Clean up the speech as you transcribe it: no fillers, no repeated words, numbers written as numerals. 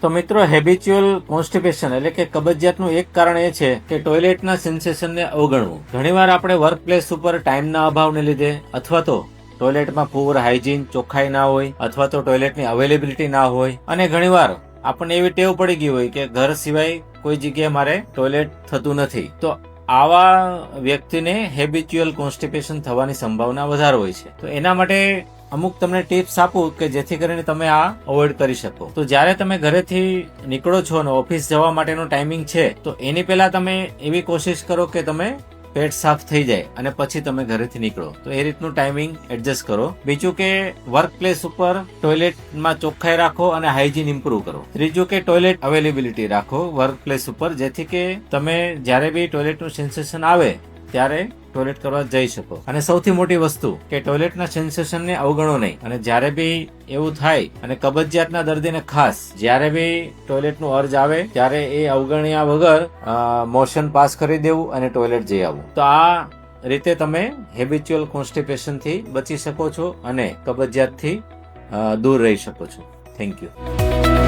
તો મિત્રો, habitual constipation એટલે કે કબજિયાતનું એક કારણ એ છે કે ટોયલેટના સેન્સેશનને અવગણવું. ઘણીવાર આપણે વર્ક પ્લેસ ઉપર ટાઈમના અભાવને લીધે અથવા તો ટોયલેટમાં પુઅર હાઇજીન, ચોખ્ખાઈ ના હોય અથવા તો ટોયલેટની અવેલેબિલિટી ના હોય, અને ઘણીવાર આપણને એવી ટેવ પડી ગઈ હોય કે ઘર સિવાય કોઈ જગ્યાએ મારે ટોયલેટ થતું નથી, તો આવા વ્યક્તિને હેબિચ્યુઅલ કોન્સ્ટિપેશન થવાની સંભાવના વધારે હોય છે. તો એના માટે અમુક તમને ટિપ્સ આપું કે જેથી કરીને તમે આ અવોઇડ કરી શકો. તો જ્યારે તમે ઘરેથી નીકળો છો અને ઓફિસ જવા માટેનો ટાઈમિંગ છે, તો એની પહેલા તમે એવી કોશિશ કરો કે તમે પેટ સાફ થઈ જાય અને પછી તમે ઘરેથી નીકળો. તો એ રીતનું ટાઈમિંગ એડજસ્ટ કરો. બીજું કે વર્ક પ્લેસ ઉપર ટોયલેટમાં ચોખ્ખાઈ રાખો અને હાઇજીન ઇમ્પ્રુવ કરો. ત્રીજું કે ટોયલેટ અવેલેબિલિટી રાખો વર્ક પ્લેસ ઉપર, જેથી કે તમે જ્યારે બી ટોયલેટનું સેન્સેશન આવે ત્યારે ટોયલેટ કરવા જઈ શકો. અને સૌથી મોટી વસ્તુ કે ટોયલેટના સેન્સેશનને અવગણો નહીં. અને જ્યારે બી એવું થાય, અને કબજિયાતના દર્દીને ખાસ જ્યારે બી ટોયલેટનું અર્જ આવે ત્યારે એ અવગણ્યા વગર મોશન પાસ કરી દેવું અને ટોયલેટ જઈ આવવું. તો આ રીતે તમે હેબિચ્યુઅલ કોન્સ્ટિપેશનથી બચી શકો છો અને કબજિયાતથી દૂર રહી શકો છો. Thank you.